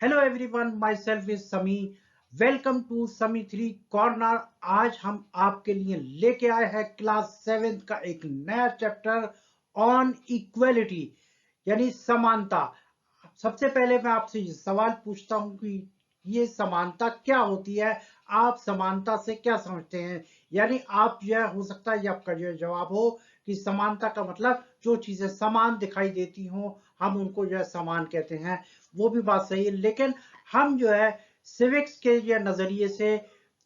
Hello everyone, my self is समी। Welcome to समी three corner. आज हम आपके लिए लेके आए हैं क्लास 7 का एक नया चैप्टर ऑन इक्वलिटी, यानी समानता। सबसे पहले मैं आपसे ये सवाल पूछता हूं कि ये समानता क्या होती है। आप समानता से क्या समझते हैं? यानी आप, यह हो सकता है ये आपका जो जवाब हो कि समानता का मतलब जो चीजें समान दिखाई देती हों हम उनको जो है समान कहते हैं। वो भी बात सही है, लेकिन हम जो है सिविक्स के जो नजरिए से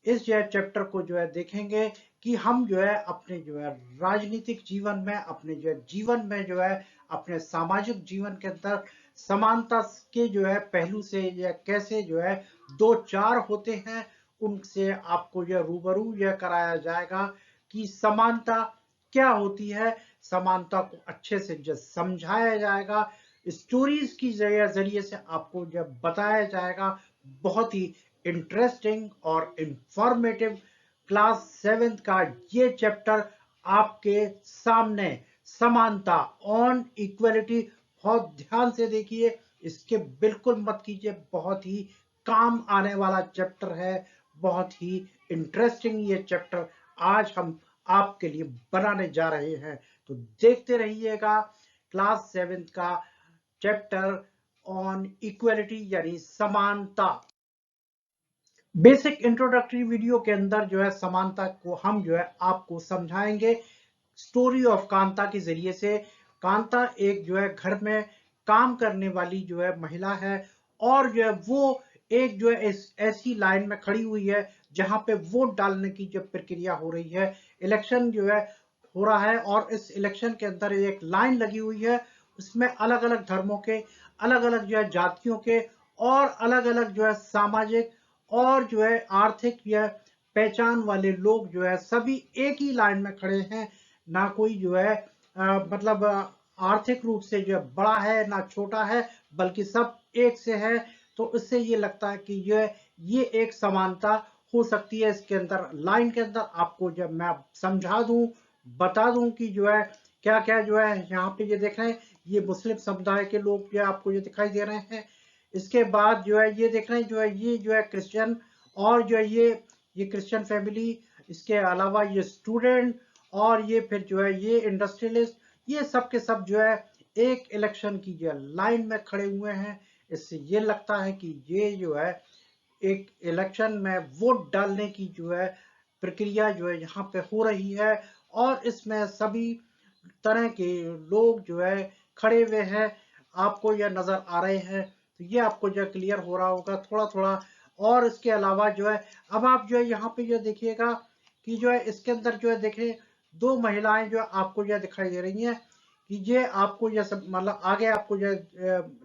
इस जो है चैप्टर को जो है देखेंगे कि हम जो है अपने जो है राजनीतिक जीवन में, अपने जो है जीवन में जो है अपने सामाजिक जीवन के अंदर समानता के जो है पहलू से या कैसे जो है दो चार होते हैं, उनसे आपको यह रूबरू यह कराया जाएगा कि समानता क्या होती है। समानता को अच्छे से जो समझाया जाएगा, स्टोरीज की जरिए से आपको जब बताया जाएगा। बहुत ही इंटरेस्टिंग और इंफॉर्मेटिव क्लास 7 का ये चैप्टर आपके सामने, समानता ऑन इक्वलिटी। बहुत ध्यान से देखिए, इसके बिल्कुल मत कीजिए, बहुत ही काम आने वाला चैप्टर है, बहुत ही इंटरेस्टिंग ये चैप्टर आज हम आपके लिए बनाने जा रहे हैं। तो देखते रहिएगा क्लास 7 का चैप्टर ऑन इक्वलिटी यानी समानता। बेसिक इंट्रोडक्टरी वीडियो के अंदर जो है समानता को हम जो है आपको समझाएंगे स्टोरी ऑफ कांता के जरिए से। कांता एक जो है घर में काम करने वाली जो है महिला है, और जो है वो एक जो है ऐसी लाइन में खड़ी हुई है जहां पे वोट डालने की जो प्रक्रिया हो रही है। इलेक्शन जो है हो रहा है, और इस इलेक्शन के अंदर एक लाइन लगी हुई है, उसमें अलग अलग धर्मों के, अलग अलग जो है जातियों के, और अलग अलग जो है सामाजिक और जो है आर्थिक या पहचान वाले लोग जो है सभी एक ही लाइन में खड़े हैं। ना कोई जो है मतलब आर्थिक रूप से जो है बड़ा है ना छोटा है, बल्कि सब एक से है। तो इससे ये लगता है कि ये एक समानता हो सकती है। इसके अंदर लाइन के अंदर आपको जब मैं समझा दूं, बता दूं कि जो है क्या क्या जो है यहाँ पे ये देख रहे हैं, ये मुस्लिम समुदाय के लोग जो है आपको ये दिखाई दे रहे हैं। इसके बाद जो है ये देख रहे हैं, जो है ये जो है क्रिश्चियन, और जो है ये क्रिश्चियन फैमिली। इसके अलावा ये स्टूडेंट, और ये फिर जो है ये इंडस्ट्रियलिस्ट। ये सब के सब जो है एक इलेक्शन की जो है लाइन में खड़े हुए हैं। इससे ये लगता है कि ये जो है एक इलेक्शन में वोट डालने की जो है प्रक्रिया जो है यहाँ पे हो रही है, और इसमें सभी तरह के लोग जो है खड़े हुए हैं, आपको यह नजर आ रहे हैं। तो ये आपको जो क्लियर हो रहा होगा थोड़ा थोड़ा। और इसके अलावा जो है अब आप जो है यहाँ पे जो देखिएगा कि जो है इसके अंदर जो है देखें, दो महिलाएं जो आपको यह दिखाई दे रही हैं कि ये आपको यह सब मतलब आगे आपको जो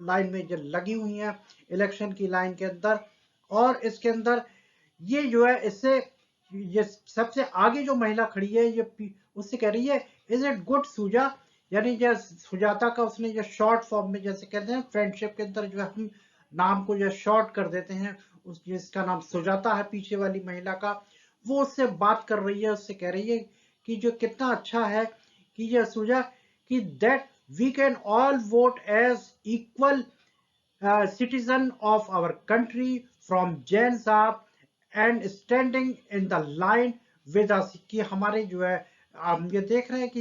लाइन में जो लगी हुई हैं इलेक्शन की लाइन के अंदर। और इसके अंदर ये जो है इससे ये सबसे आगे जो महिला खड़ी है ये उससे कह रही है, इज इट गुड सुजा। यानी जो सुजाता का उसने जो शॉर्ट फॉर्म में जैसे कहते हैं फ्रेंडशिप के अंदर जो है हम नाम को जो शॉर्ट कर देते हैं, उस जिसका नाम सुजाता है पीछे वाली महिला का, वो उससे बात कर रही है। उससे कह रही है कि जो कितना अच्छा है कि ये सुजा, कि that we can all vote as equal citizen of our country from Jain साहब and standing in the line with us. कि हमारे जो है हम ये देख रहे हैं कि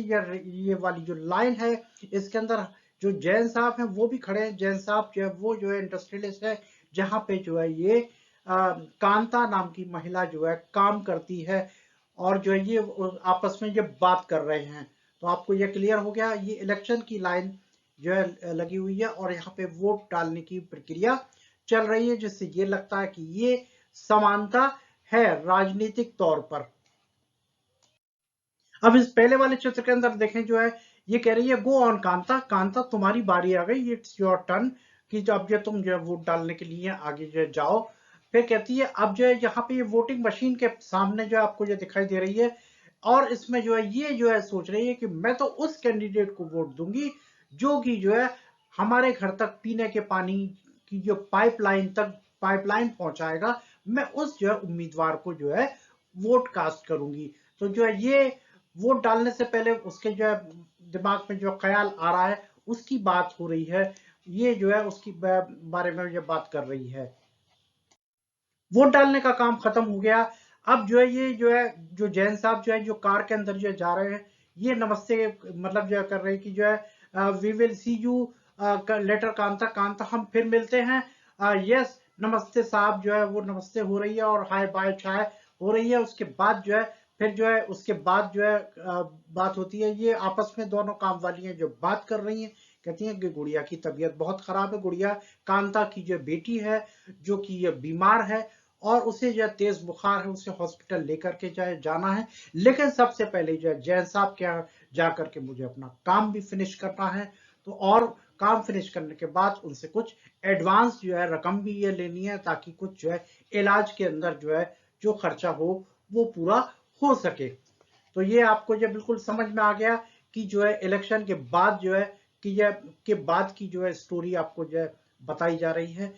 ये वाली जो लाइन है इसके अंदर जो जैन साहब हैं वो भी खड़े हैं। जैन साहब जो है वो जो है इंडस्ट्रियलिस्ट है, जहाँ पे जो है ये कांता नाम की महिला जो है काम करती है, और जो है ये आपस में ये बात कर रहे हैं। तो आपको ये क्लियर हो गया, ये इलेक्शन की लाइन जो है लगी हुई है, और यहाँ पे वोट डालने की प्रक्रिया चल रही है, जिससे ये लगता है कि ये समानता है राजनीतिक तौर पर। अब इस पहले वाले चित्र के अंदर देखें, जो है ये कह रही है गो ऑन कांता, कांता तुम्हारी बारी आ गई, इट्स योर टर्न। कि जो अब जो तुम जो है वोट डालने के लिए आगे जो है जाओ। फिर कहती है अब जो है यहाँ पे ये वोटिंग मशीन के सामने जो आपको जो दिखाई दे रही है, और इसमें जो है ये जो है सोच रही है कि मैं तो उस कैंडिडेट को वोट दूंगी जो कि जो है हमारे घर तक पीने के पानी की जो पाइपलाइन पहुंचाएगा। मैं उस जो है उम्मीदवार को जो है वोट कास्ट करूंगी। तो जो है ये वोट डालने से पहले उसके जो है दिमाग में जो ख्याल आ रहा है उसकी बात हो रही है। ये जो है उसकी बारे में ये बात कर रही है। वोट डालने का काम खत्म हो गया। अब जो है ये जो है जो जैन साहब जो है जो कार के अंदर जो जा रहे हैं, ये नमस्ते मतलब जो कर रहे हैं कि जो है we will see you later Kanta, Kanta हम फिर मिलते हैं। यस नमस्ते साहब जो है वो नमस्ते हो रही है और हाय बाय चाय हो रही है। उसके बाद जो है फिर जो है उसके बाद जो है बात होती है, ये आपस में दोनों काम वाली हैं जो बात कर रही हैं। कहती हैं कि गुड़िया की तबीयत बहुत खराब है, गुड़िया कांता की जो बेटी है जो कि ये बीमार है और उसे जो तेज बुखार है, उसे हॉस्पिटल लेकर के जाना है। लेकिन सबसे पहले जो है जैन साहब के यहाँ जा करके मुझे अपना काम भी फिनिश करना है। तो और काम फिनिश करने के बाद उनसे कुछ एडवांस जो है रकम भी ये लेनी है, ताकि कुछ जो है इलाज के अंदर जो है जो खर्चा हो वो पूरा हो सके। तो ये आपको जो बिल्कुल समझ में आ गया कि जो है इलेक्शन के बाद जो है कि यह के बाद की जो है स्टोरी आपको जो है बताई जा रही है।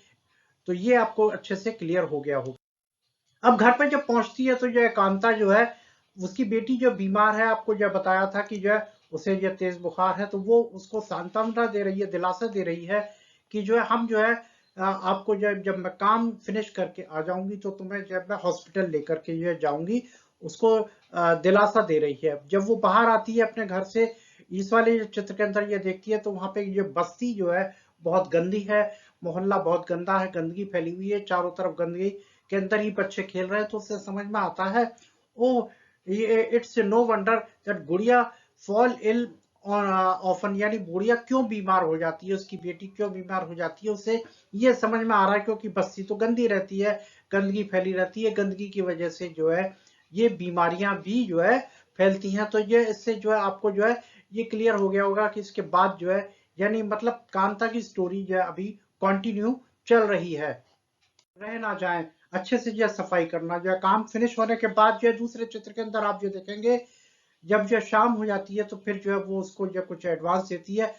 तो ये आपको अच्छे से क्लियर हो गया होगा। अब घर पे जब पहुंचती है तो जो है कांता जो है उसकी बेटी जो बीमार है, आपको जो बताया था कि जो है उसे जो तेज बुखार है, तो वो उसको सांत्वना दे रही है, दिलासा दे रही है कि जो है हम जो है आपको जब मैं काम फिनिश करके आ जाऊंगी तो तुम्हें जब मैं हॉस्पिटल लेकर के जो है जाऊंगी, उसको दिलासा दे रही है। जब वो बाहर आती है अपने घर से, इस वाले चित्र के अंदर ये देखती है तो वहां पे ये बस्ती जो है बहुत गंदी है, मोहल्ला बहुत गंदा है, गंदगी फैली हुई है चारों तरफ, गंदगी के अंदर ही बच्चे खेल रहे हैं। तो उससे समझ में आता है ओ ये इट्स नो वंडर दैट गुड़िया फॉल इल ऑफन, यानी गुड़िया क्यों बीमार हो जाती है, उसकी बेटी क्यों बीमार हो जाती है, उसे ये समझ में आ रहा है क्योंकि बस्ती तो गंदी रहती है, गंदगी फैली रहती है, गंदगी की वजह से जो है ये बीमारियां भी जो है फैलती हैं। तो ये इससे जो है आपको जो है ये क्लियर हो गया होगा कि इसके बाद जो है यानी मतलब कांता की स्टोरी जो है अभी कंटिन्यू चल रही है। रह ना जाए, अच्छे से जो सफाई करना, जो है काम फिनिश होने के बाद जो है दूसरे चित्र के अंदर आप जो देखेंगे जब जो शाम हो जाती है तो फिर जो है वो उसको जो कुछ एडवांस देती है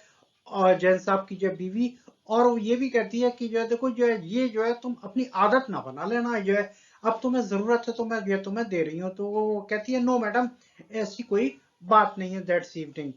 और जैन साहब की जो बीवी, और वो ये भी कहती है कि जो है देखो जो है ये जो है तुम अपनी आदत ना बना लेना, जो है अब तुम्हें जरूरत है तो मैं ये तुम्हें दे रही हूँ। तो वो कहती है नो मैडम, ऐसी कोई बात नहीं है दैट्स इवनिंग।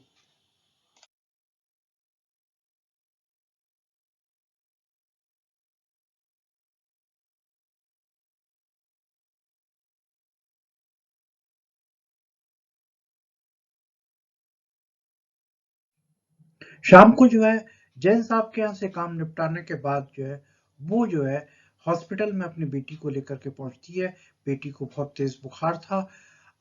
शाम को जो है जैन साहब के यहाँ से काम निपटाने के बाद जो है वो जो है हॉस्पिटल में अपनी बेटी को लेकर के पहुंचती है। बेटी को बहुत तेज बुखार था।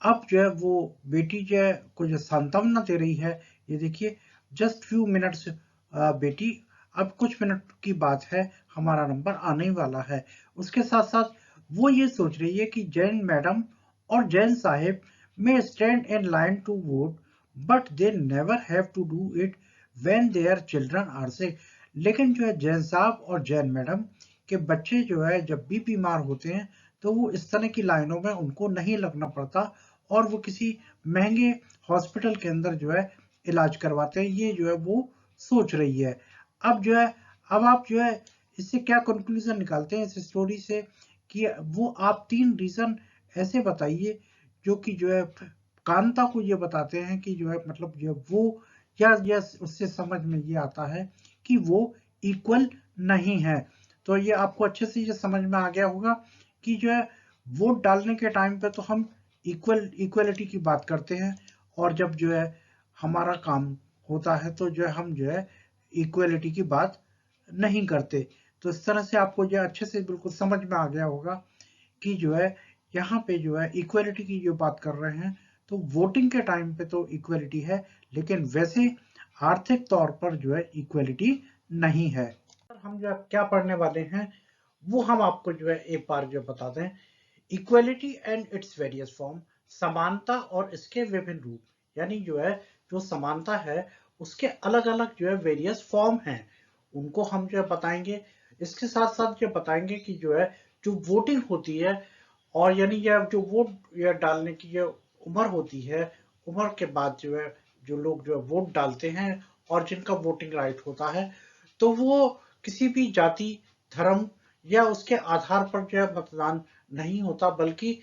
अब जो है वो बेटी जो है को जो सांत्वना दे रही है, ये देखिए जस्ट फ्यू मिनट्स बेटी, अब कुछ मिनट की बात है, हमारा नंबर आने वाला है। उसके साथ साथ वो ये सोच रही है कि जैन मैडम और जैन साहेब may stand in line to vote, but they never have to do it when their children are sick। लेकिन जो है जैन साहब और जैन मैडम के बच्चे जो है जब भी बीमार होते हैं तो वो इस तरह की लाइनों में उनको नहीं लगना पड़ता और वो किसी महंगे हॉस्पिटल के अंदर जो है इलाज करवाते हैं। ये जो है वो सोच रही है। अब जो है अब आप जो है इससे क्या कंक्लूजन निकालते हैं इस स्टोरी से कि वो आप 3 रीजन ऐसे बताइए जो कि जो है कांता को ये बताते हैं कि जो है मतलब जो वो या उससे समझ में ये आता है कि वो इक्वल नहीं है। तो ये आपको अच्छे से ये समझ में आ गया होगा कि जो है वोट डालने के टाइम पे तो हम इक्वलिटी की बात करते हैं और जब जो है हमारा काम होता है तो जो है हम जो है इक्वलिटी की बात नहीं करते। तो इस तरह से आपको जो अच्छे से बिल्कुल समझ में आ गया होगा कि जो है यहाँ पे जो है इक्वलिटी की जो बात कर रहे हैं तो वोटिंग के टाइम पे तो इक्वलिटी है, लेकिन वैसे आर्थिक तौर पर जो है इक्वलिटी नहीं है। हम जो क्या पढ़ने वाले हैं वो हम आपको जो है एक बार जो बता दें। Equality and its various form, समानता और इसके विभिन्न रूप, यानी जो है जो समानता है उसके अलग अलग जो है वेरियस फॉर्म हैं, उनको हम जो है बताएंगे। इसके साथ साथ जो बताएंगे कि जो है जो वोटिंग होती है और यानी यह जो वोट या डालने की जो उम्र होती है, उम्र के बाद जो है जो लोग जो है वोट डालते हैं और जिनका वोटिंग राइट होता है, तो वो किसी भी जाति, धर्म या उसके आधार पर जो है मतदान नहीं होता, बल्कि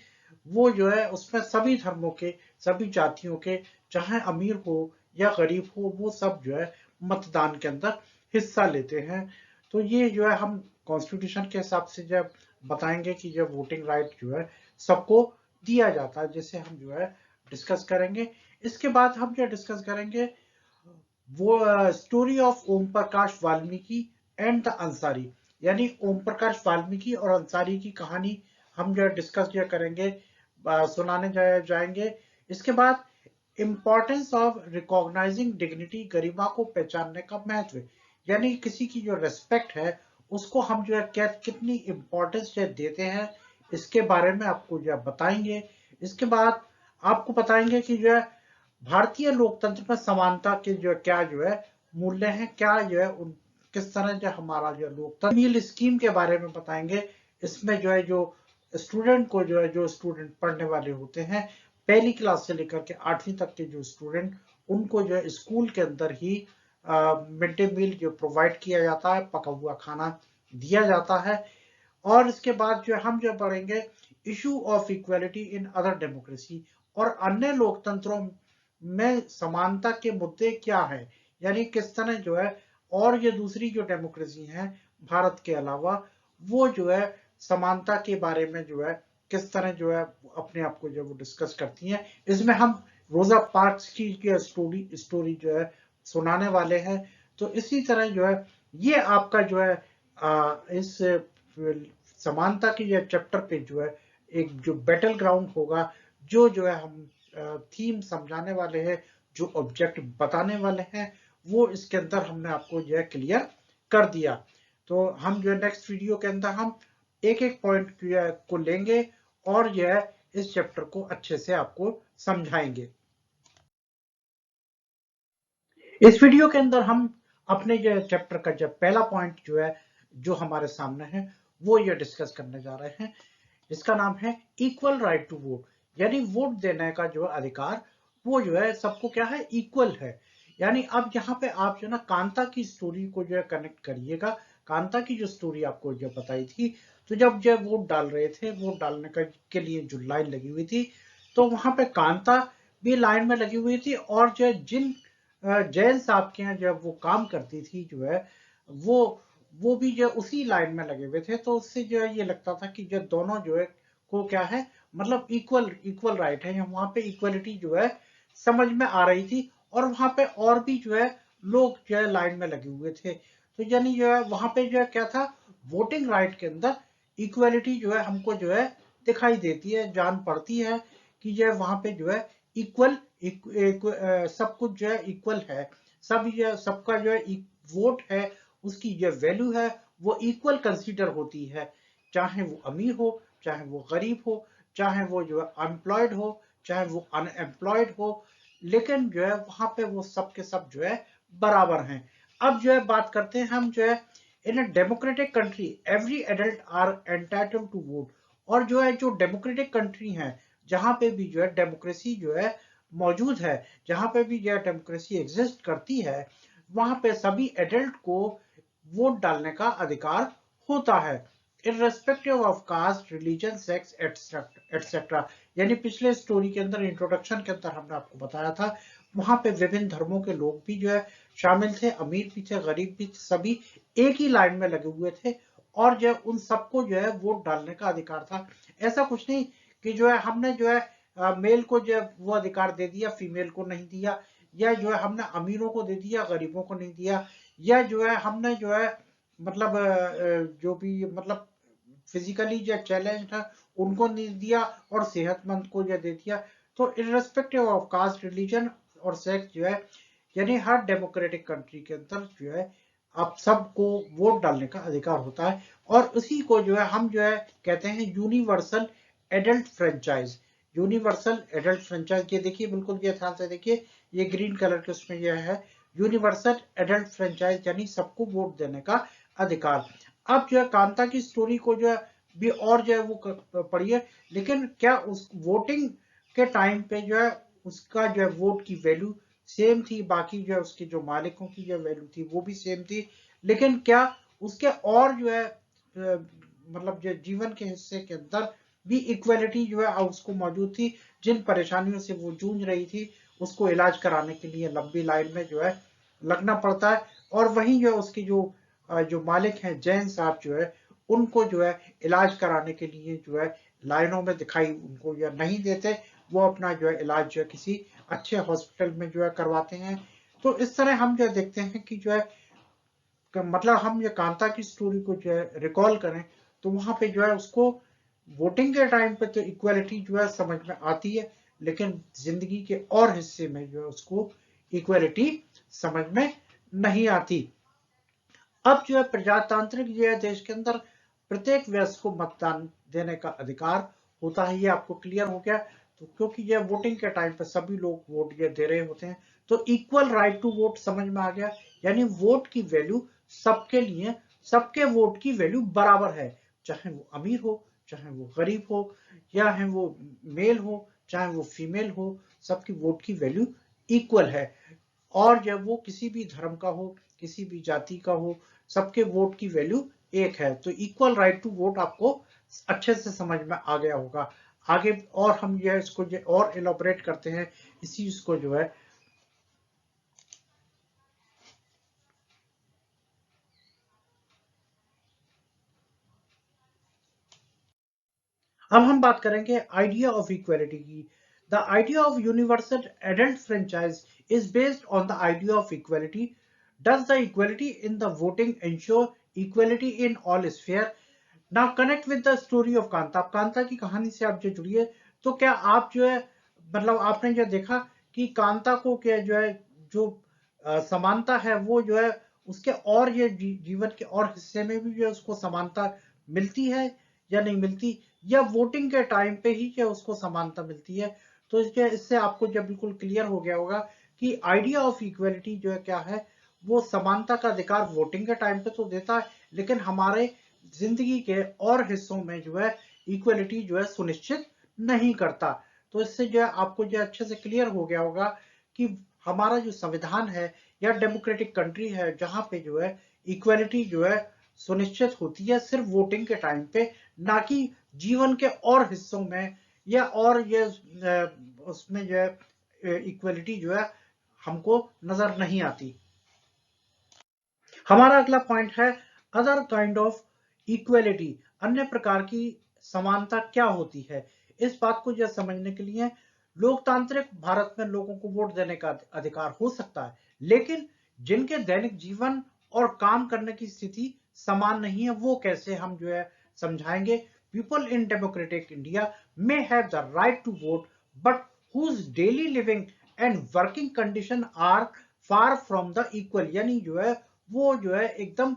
वो जो है उसमें सभी धर्मों के, सभी जातियों के, चाहे अमीर हो या गरीब हो, वो सब जो है मतदान के अंदर हिस्सा लेते हैं। तो ये जो है हम कॉन्स्टिट्यूशन के हिसाब से जब बताएंगे कि जब वोटिंग राइट जो है सबको दिया जाता है, जिसे हम जो है डिस्कस करेंगे। इसके बाद हम जो डिस्कस करेंगे वो story of Om Prakash Valmiki and the Ansari, यानी ओम प्रकाश वाल्मीकि और अंसारी की कहानी हम जो डिस्कस जो करेंगे, सुनाने जाएंगे। इसके बाद इम्पोर्टेंस ऑफ रिकॉग्नाइजिंग डिग्निटी, गरिमा को पहचानने का महत्व, यानी किसी की जो रेस्पेक्ट है उसको हम जो है क्या कितनी इम्पोर्टेंस जो देते हैं, इसके बारे में आपको जो है बताएंगे। इसके बाद आपको बताएंगे कि जो है भारतीय लोकतंत्र में समानता के जो क्या जो है मूल्य हैं, क्या जो है उन किस तरह जो हमारा जो लोकतंत्र मील स्कीम के बारे में बताएंगे। इसमें जो है जो स्टूडेंट को जो है जो स्टूडेंट पढ़ने वाले होते हैं पहली क्लास से लेकर के 8वीं तक के जो स्टूडेंट, उनको जो है स्कूल के अंदर ही मिड डे मील जो प्रोवाइड किया जाता है, पका हुआ खाना दिया जाता है। और इसके बाद जो हम जो पढ़ेंगे issue of equality in other democracy, और अन्य लोकतंत्रों में समानता के मुद्दे क्या है, यानी किस तरह जो है और ये दूसरी जो डेमोक्रेसी है भारत के अलावा, वो जो है समानता के बारे में जो है किस तरह जो है अपने आप को जो वो डिस्कस करती हैं। इसमें हम रोजा पार्क्स की स्टोरी जो है सुनाने वाले हैं। तो इसी तरह जो है ये आपका जो है इस समानता की जो चैप्टर पे जो है एक जो बैटल ग्राउंड होगा, जो है हम थीम समझाने वाले हैं, जो ऑब्जेक्ट बताने वाले हैं, वो इसके अंदर हमने आपको जो है क्लियर कर दिया। तो हम जो है नेक्स्ट वीडियो के अंदर हम एक एक पॉइंट को लेंगे और जो है इस चैप्टर को अच्छे से आपको समझाएंगे। इस वीडियो के अंदर हम अपने जो चैप्टर का जो पहला पॉइंट जो है जो हमारे सामने है वो ये डिस्कस करने जा रहे हैं। इसका नाम है इक्वल राइट टू वोट, यानी वोट देने का जो अधिकार वो जो है सबको क्या है, इक्वल है। यानी अब यहाँ पे आप जो ना कांता की स्टोरी को जो है कनेक्ट करिएगा। कांता की जो स्टोरी आपको जो बताई थी, तो जब जो वोट डाल रहे थे, वोट डालने के लिए जो लाइन लगी हुई थी, तो वहां पे कांता भी लाइन में लगी हुई थी, और जो जिन जैन साहब के यहाँ जब वो काम करती थी जो है वो वो भी जो उसी लाइन में लगे हुए थे। तो उससे जो है ये लगता था कि जो दोनों जो है को क्या है, मतलब इक्वल इक्वल राइट है, वहां पे इक्वलिटी जो है समझ में आ रही थी। और वहां पे और भी जो है लोग जो है लाइन में लगे हुए थे। तो यानी जो है वहां पे जो है क्या था, वोटिंग राइट के अंदर इक्वलिटी जो है हमको जो है दिखाई देती है, जान पड़ती है कि जो है वहां पे जो है इक्वल सब कुछ जो है इक्वल है। सब जो सबका जो है वोट है, उसकी जो वैल्यू है वो इक्वल कंसीडर होती है, चाहे वो अमीर हो, चाहे वो गरीब हो, चाहे वो जो है अनएम्प्लॉयड हो, चाहे वो अनएम्प्लॉयड हो, लेकिन जो है वहां पे वो सब के सब जो है बराबर हैं। अब जो है बात करते हैं हम जो है in a democratic country every adult are entitled to vote, और जो है जो डेमोक्रेटिक कंट्री है जहां पे भी जो है डेमोक्रेसी जो है मौजूद है, जहां पे भी जो है डेमोक्रेसी एग्जिस्ट करती है, वहां पे सभी एडल्ट को वोट डालने का अधिकार होता है, irrespective of caste, religion, sex etcetera. यानी पिछले स्टोरी के अंदर इंट्रोडक्शन के अंदर हमने आपको बताया था, वहां पे विभिन्न धर्मों के लोग भी जो है शामिल थे, अमीर भी थे, गरीब भी थे, सभी एक ही लाइन में लगे हुए थे, और जो उन सबको जो है वोट डालने का अधिकार था। ऐसा कुछ नहीं कि जो है हमने जो है मेल को जो है वो अधिकार दे दिया, फीमेल को नहीं दिया, या जो है हमने अमीरों को दे दिया, गरीबों को नहीं दिया, या जो है हमने जो है मतलब जो भी मतलब फिजिकली जो चैलेंज था उनको नहीं दिया, और सेहतमंद को जो दे दिया। तो इररेस्पेक्टिव ऑफ कास्ट, रिलीजन और सेक्स जो है, यानी हर डेमोक्रेटिक कंट्री के अंदर जो है आप सबको वोट डालने का अधिकार होता है। और उसी को जो है हम जो है कहते हैं universal adult franchise. Universal adult franchise, ये देखिए बिल्कुल ये ध्यान से देखिए, ये ग्रीन कलर के उसमें यह है यूनिवर्सल एडल्ट फ्रेंचाइज, यानी सबको वोट देने का अधिकार। अब जो है कांता की स्टोरी को जो है भी और जो है वो पढ़िए, लेकिन क्या उस वोटिंग के टाइम पे जो है उसका जो है वोट की वैल्यू सेम थी, बाकी जो है उसके जो मालिकों की जो वैल्यू थी वो भी सेम थी, लेकिन क्या उसके और जो है मतलब जो जीवन के हिस्से के अंदर भी इक्वलिटी जो है उसको मौजूद थी। जिन परेशानियों से वो जूझ रही थी, उसको इलाज कराने के लिए लंबी लाइन में जो है लगना पड़ता है, और वहीं जो है उसके जो मालिक हैं जैन साहब जो है उनको जो है इलाज कराने के लिए जो है लाइनों में दिखाई उनको या नहीं देते, वो अपना जो है इलाज जो है किसी अच्छे हॉस्पिटल में जो है करवाते हैं। तो इस तरह हम जो देखते हैं कि जो है मतलब हम ये कांता की स्टोरी को जो है रिकॉल करें तो वहां पे जो है उसको वोटिंग के टाइम पे तो इक्वालिटी जो है समझ में आती है, लेकिन जिंदगी के और हिस्से में जो है उसको इक्वालिटी समझ में नहीं आती। अब जो है प्रजातांत्रिक जो है देश के अंदर प्रत्येक वयस्क को मतदान देने का अधिकार होता है, ये आपको क्लियर हो गया। तो क्योंकि ये वोटिंग के टाइम पे सभी लोग वोट ये दे रहे होते हैं, तो इक्वल राइट टू वोट समझ में आ गया। यानी वोट की वैल्यू सबके लिए, सबके वोट की वैल्यू बराबर है, चाहे वो अमीर हो, चाहे वो गरीब हो, या है वो मेल हो, चाहे वो फीमेल हो, सबकी वोट की वैल्यू इक्वल है। और जब वो किसी भी धर्म का हो, किसी भी जाति का हो, सबके वोट की वैल्यू एक है। तो इक्वल राइट टू वोट आपको अच्छे से समझ में आ गया होगा। आगे और हम ये इसको और इलाबोरेट करते हैं इस चीज को जो है। अब हम बात करेंगे आइडिया ऑफ इक्वालिटी की। The idea of universal adult franchise is based on the idea of equality. Does the equality in the voting ensure equality in all sphere? Now connect with the story of Kanta. आप कांता की कहानी से आप जो जुड़िए, तो क्या आप जो है मतलब आपने जो देखा कि कांता को क्या जो है जो समानता है वो जो है उसके और ये जीवन के और हिस्से में भी जो है उसको समानता मिलती है या नहीं मिलती, या वोटिंग के टाइम पे ही क्या उसको समानता मिलती है? तो इससे आपको जब बिल्कुल क्लियर हो गया होगा कि आइडिया ऑफ इक्वलिटी जो है क्या है। वो समानता का अधिकार वोटिंग के टाइम पे तो देता है, लेकिन हमारे जिंदगी के और हिस्सों में जो है इक्वलिटी जो है सुनिश्चित नहीं करता। तो इससे जो है आपको जो अच्छे से क्लियर हो गया होगा कि हमारा जो संविधान है या डेमोक्रेटिक कंट्री है जहां पे जो है इक्वलिटी जो है सुनिश्चित होती है सिर्फ वोटिंग के टाइम पे, ना कि जीवन के और हिस्सों में, या और ये उसमें जो है इक्वलिटी जो है हमको नजर नहीं आती। हमारा अगला पॉइंट है अदर काइंड ऑफ इक्वलिटी। अन्य प्रकार की समानता क्या होती है? इस बात को जो समझने के लिए लोकतांत्रिक भारत में लोगों को वोट देने का अधिकार हो सकता है, लेकिन जिनके दैनिक जीवन और काम करने की स्थिति समान नहीं है वो कैसे हम जो है समझाएंगे। People in democratic India may have the right to vote, but whose daily living and working condition are far from the equal. यानी जो है वो जो है एकदम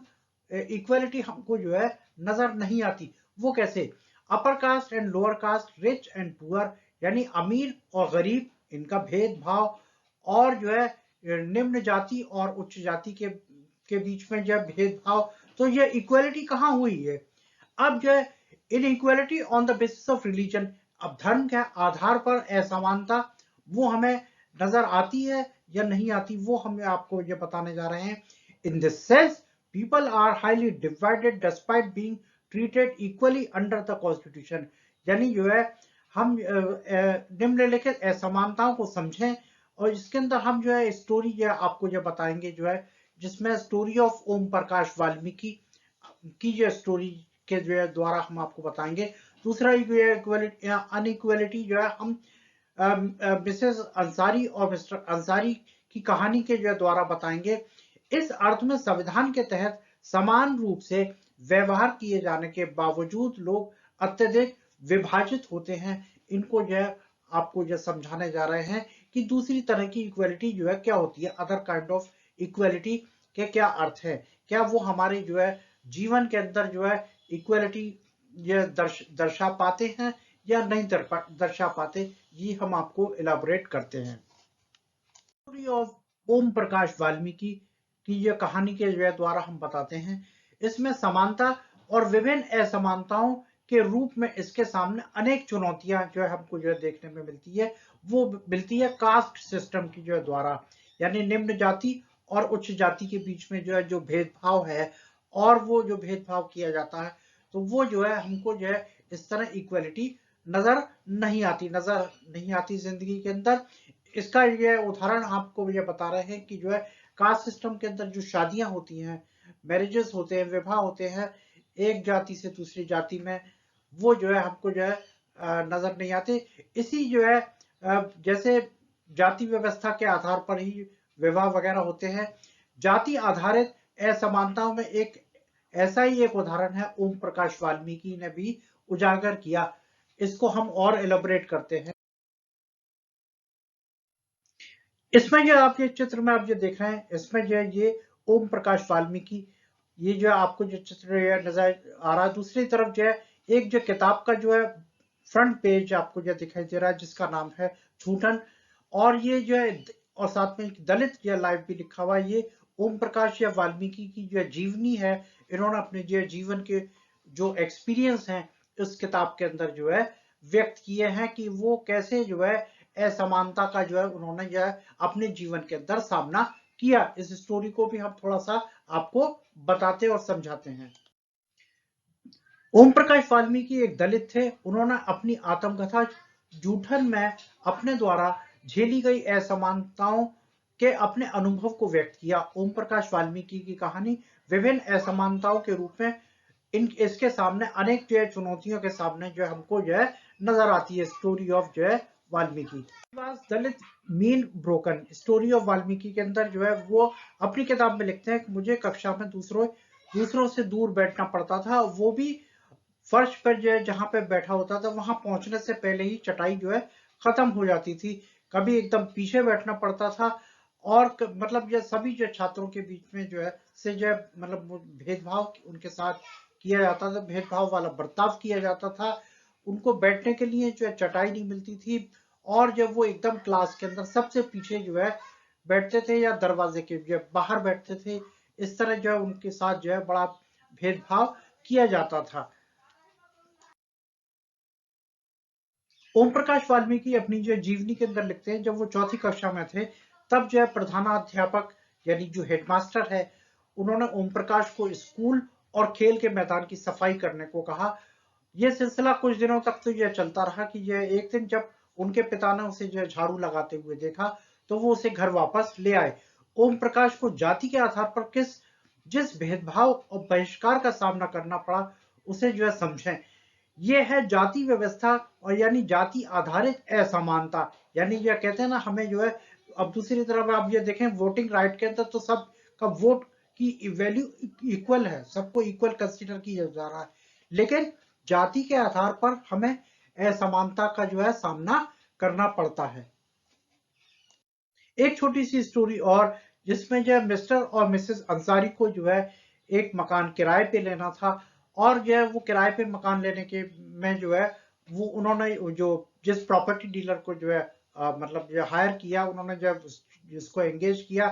इक्वलिटी हमको जो है नजर नहीं आती। वो कैसे? Upper caste and lower caste, rich and poor, यानी अमीर और गरीब इनका भेदभाव, और जो है निम्न जाति और उच्च जाति के बीच में जब भेदभाव, तो ये इक्वलिटी कहाँ हुई है? अब जो है inequality on the basis of religion. अब धर्म के आधार पर असमानता वो हमें नजर आती है या नहीं आती, वो हम आपको ये बताने जा रहे हैं। In this sense people are highly divided despite being treated equally under the constitution. यानी जो है हम निम्नलिखित असमानताओं को समझें, और इसके अंदर हम जो है स्टोरी जो है आपको जो बताएंगे जो है, जिसमें स्टोरी ऑफ ओम प्रकाश वाल्मीकि की जो स्टोरी के जो है द्वारा हम आपको बताएंगे। दूसरा अनइक्वलिटी जो है हम मिसेस अंसारी और मिस्टर अंसारी की कहानी के जो द्वारा बताएंगे। इस अर्थ में संविधान के तहत समान रूप से व्यवहार किए जाने के बावजूद लोग अत्यधिक विभाजित होते हैं। इनको जो है आपको जो समझाने जा रहे हैं कि दूसरी तरह की इक्वलिटी जो है क्या होती है, अदर काइंड ऑफ इक्वलिटी के क्या अर्थ है, क्या वो हमारे जो है जीवन के अंदर जो है इक्वलिटी ये दर्शा पाते हैं या नहीं दर्शा पाते, ये हम आपको इलाबोरेट करते हैं। स्टोरी ऑफ ओम प्रकाश वाल्मीकि की यह कहानी के द्वारा हम बताते हैं। इसमें समानता और विभिन्न असमानताओं के रूप में इसके सामने अनेक चुनौतियां जो है हमको जो है देखने में मिलती है। वो मिलती है कास्ट सिस्टम की जो है द्वारा, यानी निम्न जाति और उच्च जाति के बीच में जो भेदभाव है, और वो जो भेदभाव किया जाता है, तो वो जो है हमको जो है इस तरह इक्वलिटी नजर नहीं आती जिंदगी के अंदर। इसका ये उदाहरण आपको ये बता रहे हैं कि जो है कास्ट सिस्टम के अंदर जो शादियां होती हैं, मैरिजेस होते हैं, विवाह होते हैं एक जाति से दूसरी जाति में, वो जो है हमको जो है नजर नहीं आते। इसी जो है जैसे जाति व्यवस्था के आधार पर ही विवाह वगैरह होते हैं। जाति आधारित असमानताओं में एक ऐसा ही एक उदाहरण है ओम प्रकाश वाल्मीकि ने भी उजागर किया। इसको हम और एलोबरेट करते हैं। इसमें जो आप ये चित्र में आप जो देख रहे हैं, इसमें जो है ये ओम प्रकाश वाल्मीकि, ये जो आपको जो चित्र नजर आ रहा है, दूसरी तरफ जो है एक जो किताब का जो है फ्रंट पेज आपको जो दिखाई दे रहा है जिसका नाम है झूठन, और ये जो है और साथ में एक दलित जो लाइफ भी लिखा हुआ है। ये ओम प्रकाश या वाल्मीकि की जो जीवनी है, इन्होंने अपने जो जीवन के जो एक्सपीरियंस हैं इस किताब के अंदर जो है व्यक्त किए हैं कि वो कैसे जो है असमानता का जो है उन्होंने जो है अपने जीवन के अंदर सामना किया। इस स्टोरी को भी हम थोड़ा सा आपको बताते और समझाते हैं। ओम प्रकाश वाल्मीकि एक दलित थे। उन्होंने अपनी आत्मकथा जूठन में अपने द्वारा झेली गई असमानताओं के अपने अनुभव को व्यक्त किया। ओम प्रकाश वाल्मीकि की कहानी विभिन्न असमानताओं के रूप में इसके सामने अनेक जो है चुनौतियों के सामने जो है हमको जो है नजर आती है। स्टोरी ऑफ जो है Valmiki, Dalit mean broken, story of Valmiki के अंदर जो है वो अपनी किताब में लिखते हैं कि मुझे कक्षा में दूसरों से दूर बैठना पड़ता था, वो भी फर्श पर जो है जहां पे बैठा होता था वहां पहुंचने से पहले ही चटाई जो है खत्म हो जाती थी। कभी एकदम पीछे बैठना पड़ता था, और मतलब ये सभी जो छात्रों के बीच में जो है से जो है मतलब भेदभाव उनके साथ किया जाता था, भेदभाव वाला बर्ताव किया जाता था। उनको बैठने के लिए जो है चटाई नहीं मिलती थी, और जब वो एकदम क्लास के अंदर सबसे पीछे जो है बैठते थे या दरवाजे के जो बाहर बैठते थे, इस तरह जो है उनके साथ जो है बड़ा भेदभाव किया जाता था। ओम प्रकाश वाल्मीकि अपनी जो जीवनी के अंदर लिखते हैं जब वो चौथी कक्षा में थे, तब जो है प्रधानाध्यापक यानी जो हेडमास्टर है, उन्होंने ओम प्रकाश को स्कूल और खेल के मैदान की सफाई करने को कहा। यह सिलसिला कुछ दिनों तक तो यह चलता रहा कि यह एक दिन जब उनके पिता ने उसे जो झाड़ू लगाते हुए देखा तो वो उसे घर वापस ले आए। ओम प्रकाश को जाति के आधार पर जिस भेदभाव और बहिष्कार का सामना करना पड़ा उसे जो है समझें। ये है जाति व्यवस्था, और यानी जाति आधारित असमानता। यानी ये कहते हैं ना हमें जो है, अब दूसरी तरफ आप ये देखें वोटिंग राइट के अंदर तो सब का वोट की वैल्यू इक्वल है, सबको इक्वल कंसीडर किया जा रहा है, लेकिन जाति के आधार पर हमें असमानता का जो है सामना करना पड़ता है। एक छोटी सी स्टोरी और, जिसमें जो है मिस्टर और मिसेस अंसारी को जो है एक मकान किराए पे लेना था, और जो है वो किराए पे मकान लेने के में जो है वो उन्होंने जो जिस प्रॉपर्टी डीलर को जो है मतलब जो हायर किया, उन्होंने जब जिसको एंगेज किया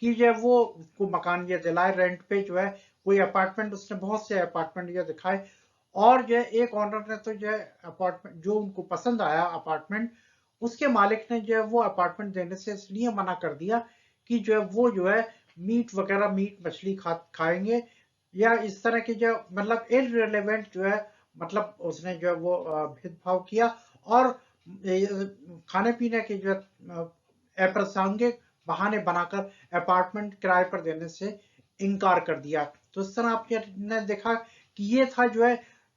कि जो है वो उसको मकान ये दिलाए रेंट पे, जो है कोई अपार्टमेंट, उसने बहुत से अपार्टमेंट ये दिखाए, और जो है एक ऑनर ने तो जो है अपार्टमेंट जो उनको पसंद आया अपार्टमेंट, उसके मालिक ने जो है वो अपार्टमेंट देने से इसलिए मना कर दिया कि जो है वो जो है मीट मछली खाएंगे, या इस तरह की जो मतलब इररिलेवेंट जो है मतलब उसने जो है वो भेदभाव किया, और खाने पीने के जो अप्रासंगिक बहाने बनाकर अपार्टमेंट किराए पर देने से इनकार कर दिया। तो इस तरह आपने देखा कि ये था जो है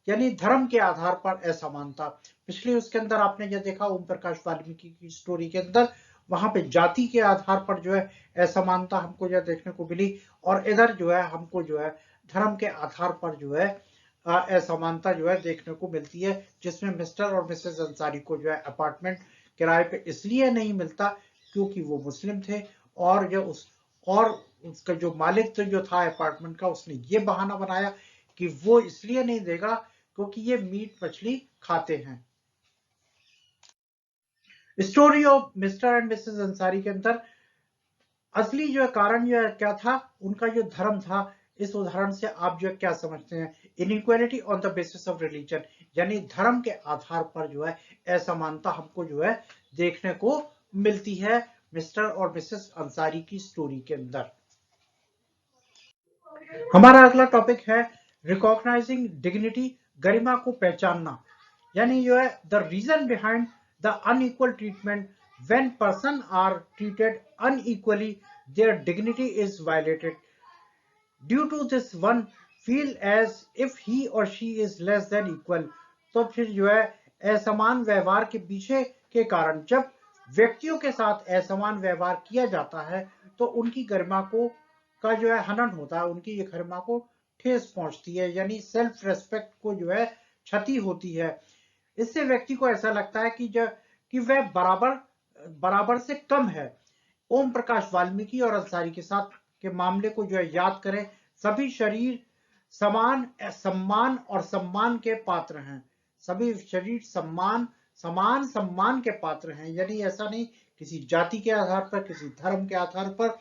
यानी धर्म के आधार पर असमानता। पिछले उसके अंदर आपने जो देखा ओम प्रकाश वाल्मीकि की स्टोरी के अंदर, वहां पे जाति के आधार पर जो है असमानता हमको जो देखने को मिली, और इधर जो है हमको जो है धर्म के आधार पर जो है असमानता जो है देखने को मिलती है, जिसमें मिस्टर और मिसेस अंसारी को जो है अपार्टमेंट किराए पे इसलिए नहीं मिलता क्योंकि वो मुस्लिम थे, और जो उसका जो मालिक तो जो था अपार्टमेंट का, उसने ये बहाना बनाया कि वो इसलिए नहीं देगा क्योंकि ये मीट मछली खाते हैं। Story of mister and Mrs Ansari के अंदर असली जो कारण जो है क्या था, उनका जो धर्म था। इस उदाहरण से आप जो है क्या समझते हैं, inequality on the basis of religion, यानी धर्म के आधार पर जो है असमानता हमको जो है देखने को मिलती है मिस्टर और मिसेस अंसारी की स्टोरी के अंदर। हमारा अगला टॉपिक है रिकॉग्नाइजिंग डिग्निटी, गरिमा को पहचानना, यानी जो है the reason behind the unequal treatment when person are treated unequally their dignity is violated. Due to this, one feel as if he or she is less than equal. तो फिर जो है असमान व्यवहार के पीछे के कारण, जब व्यक्तियों के साथ असमान व्यवहार किया जाता है तो उनकी गरिमा को का जो है हनन होता है, उनकी ये गरिमा को ठेस पहुंचती है, यानी सेल्फ रेस्पेक्ट को जो है क्षति होती है। इससे व्यक्ति को ऐसा लगता है कि वह बराबर बराबर से कम है। ओम प्रकाश वाल्मीकि और अंसारी के साथ के मामले को जो है याद करें। सभी शरीर समान सम्मान और सम्मान के पात्र हैं। सभी शरीर समान सम्मान के पात्र हैं, यानी ऐसा नहीं किसी जाति के आधार पर, किसी धर्म के आधार पर